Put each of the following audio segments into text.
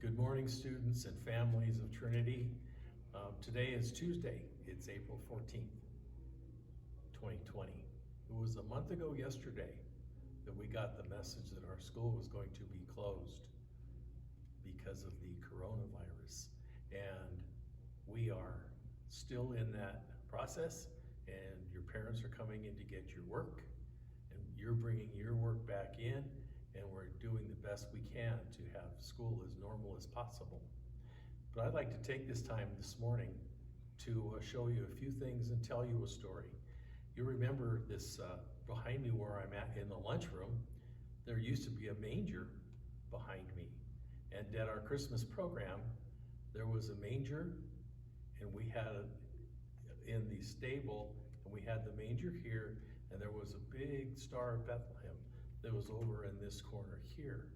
Good morning, students and families of Trinity. Today is Tuesday. It's April 14th, 2020. It was a month ago yesterday that we got the message that our school was going to be closed because of the coronavirus. And we are still in that process, and your parents are coming in to get your work, and you're bringing your work back in, and we're doing the best we can to have school as normal as possible. But I'd like to take this time this morning to show you a few things and tell you a story. You remember this behind me where I'm at in the lunchroom, there used to be a manger behind me. And at our Christmas program, there was a manger, and we had it in the stable, and we had the manger here, and there was a big Star of Bethlehem that was over in this corner here.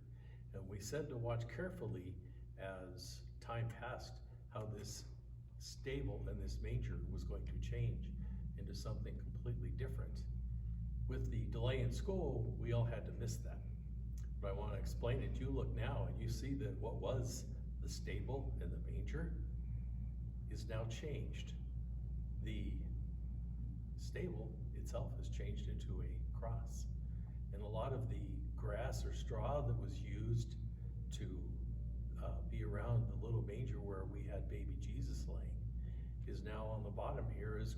And we said to watch carefully as time passed how this stable and this manger was going to change into something completely different. With the delay in school, we all had to miss that. But I want to explain it. You look now and you see that what was the stable and the manger is now changed. The stable itself has changed into a cross. And a lot of the grass or straw that was used to be around the little manger where we had baby Jesus laying is now on the bottom here as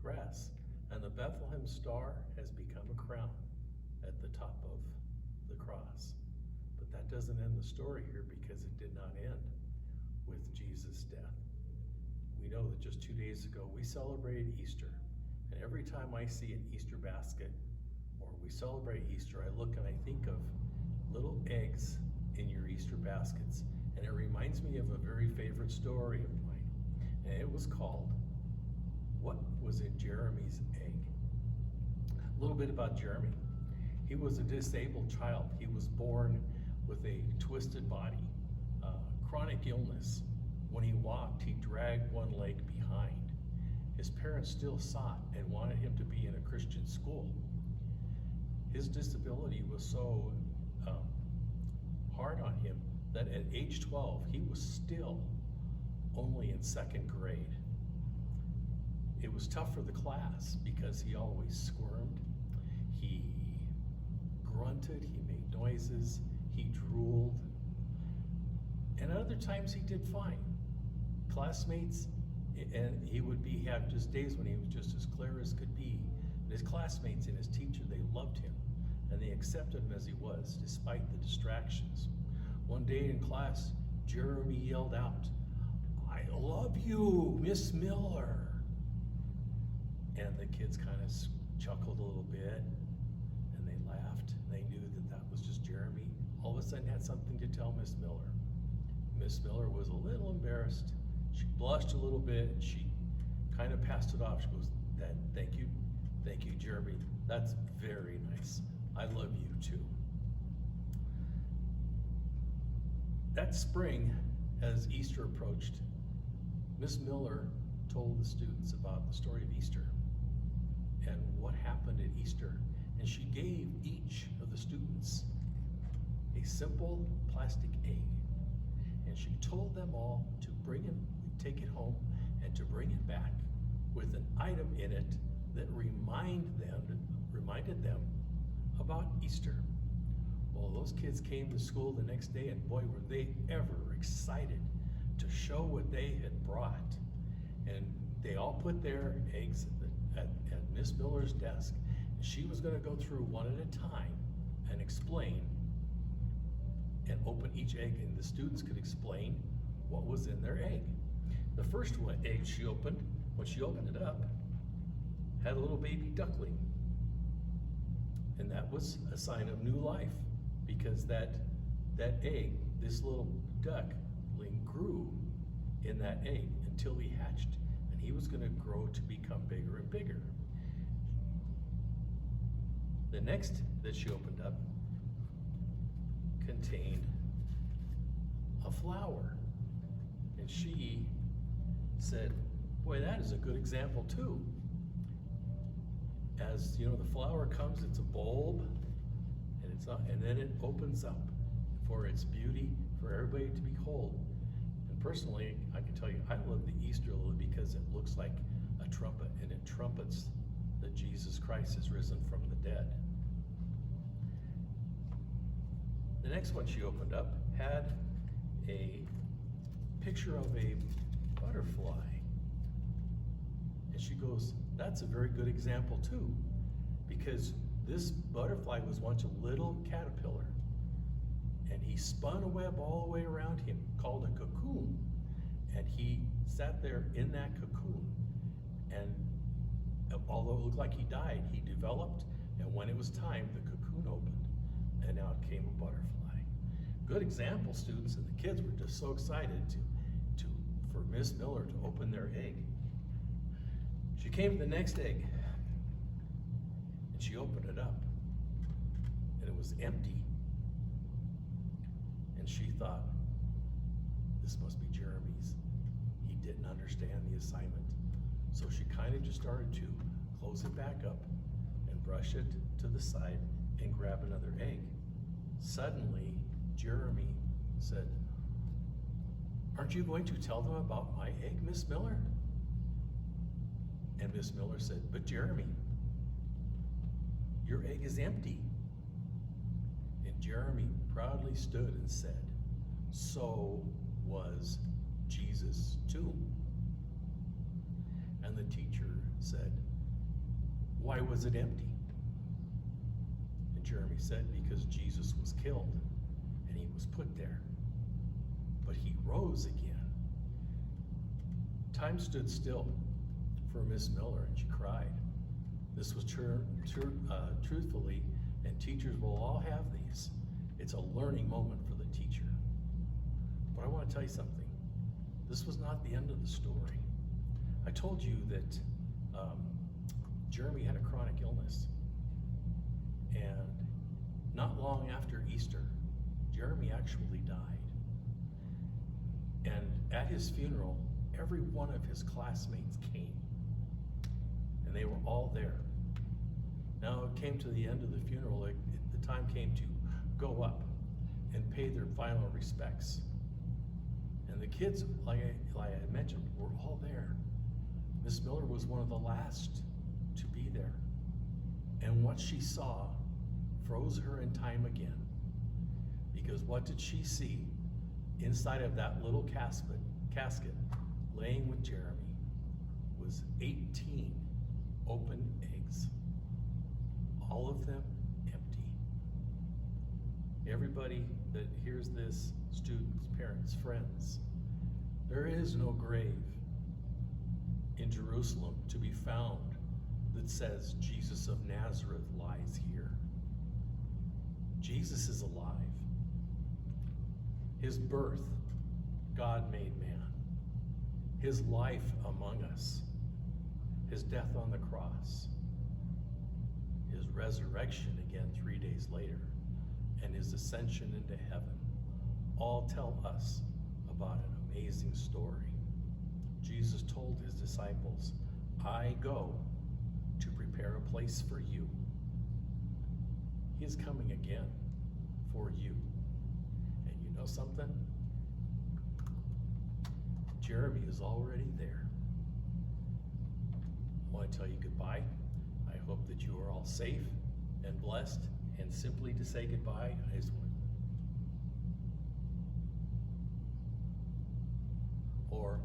grass. And the Bethlehem star has become a crown at the top of the cross. But that doesn't end the story here, because it did not end with Jesus' death. We know that just 2 days ago we celebrated Easter. And every time I see an Easter basket, or we celebrate Easter, I look and I think of little eggs in your Easter baskets. And it reminds me of a very favorite story of mine. And it was called, What Was in Jeremy's Egg? A little bit about Jeremy. He was a disabled child. He was born with a twisted body, chronic illness. When he walked, he dragged one leg behind. His parents still sought and wanted him to be in a Christian school. His disability was so hard on him that at age 12, he was still only in second grade. It was tough for the class because he always squirmed, he grunted, he made noises, he drooled, and other times he did fine. Classmates, and he would have just days when he was just as clear as could be. His classmates and his teacher, they loved him, and they accepted him as he was, despite the distractions. One day in class, Jeremy yelled out, "I love you, Miss Miller." And the kids kind of chuckled a little bit, and they laughed. They knew that that was just Jeremy. All of a sudden had something to tell Miss Miller. Miss Miller was a little embarrassed. She blushed a little bit. She kind of passed it off. She goes, thank you, Jeremy. That's very nice. I love you too. That spring, as Easter approached, Miss Miller told the students about the story of Easter and what happened at Easter. And she gave each of the students a simple plastic egg. And she told them all to take it home and to bring it back with an item in it that reminded them about Easter. Well, those kids came to school the next day, and boy, were they ever excited to show what they had brought. And they all put their eggs at Miss Miller's desk. And she was going to go through one at a time and explain and open each egg, and the students could explain what was in their egg. The first egg she opened, when she opened it up, had a little baby duckling. And that was a sign of new life, because that egg, this little duckling, grew in that egg until he hatched, and he was going to grow to become bigger and bigger. The next that she opened up contained a flower, and she said, boy, that is a good example too. As you know, the flower comes, it's a bulb, and then it opens up for its beauty for everybody to behold. And personally, I can tell you, I love the Easter lily because it looks like a trumpet, and it trumpets that Jesus Christ is risen from the dead. The next one she opened up had a picture of a butterfly. And she goes, that's a very good example too, because this butterfly was once a little caterpillar, and he spun a web all the way around him called a cocoon, and he sat there in that cocoon, and although it looked like he died, he developed, and when it was time, the cocoon opened, and out came a butterfly. Good example, students, and the kids were just so excited for Miss Miller to open their egg. She came to the next egg, and she opened it up, and it was empty. And she thought, this must be Jeremy's. He didn't understand the assignment. So she kind of just started to close it back up and brush it to the side and grab another egg. Suddenly, Jeremy said, aren't you going to tell them about my egg, Miss Miller? And Miss Miller said, but Jeremy, your egg is empty. And Jeremy proudly stood and said, so was Jesus too. And the teacher said, why was it empty? And Jeremy said, because Jesus was killed and he was put there, but he rose again. Time stood still for Miss Miller, and she cried. This was truthfully, and teachers will all have these. It's a learning moment for the teacher. But I want to tell you something. This was not the end of the story. I told you that Jeremy had a chronic illness, and not long after Easter, Jeremy actually died. And at his funeral, every one of his classmates came, and they were all there. Now it came to the end of the funeral, the time came to go up and pay their final respects. And the kids, like I mentioned, were all there. Miss Miller was one of the last to be there. And what she saw froze her in time again. Because what did she see inside of that little casket laying with Jeremy was 18 open eggs. All of them empty. Everybody that hears this, students, parents, friends, there is no grave in Jerusalem to be found that says Jesus of Nazareth lies here. Jesus is alive. His birth, God made man. His life among us, his death on the cross, his resurrection again 3 days later, and his ascension into heaven, all tell us about an amazing story. Jesus told his disciples, I go to prepare a place for you. He is coming again for you. And you know something? Jeremy is already there. I want to tell you goodbye. I hope that you are all safe and blessed. And simply to say goodbye, I just want, or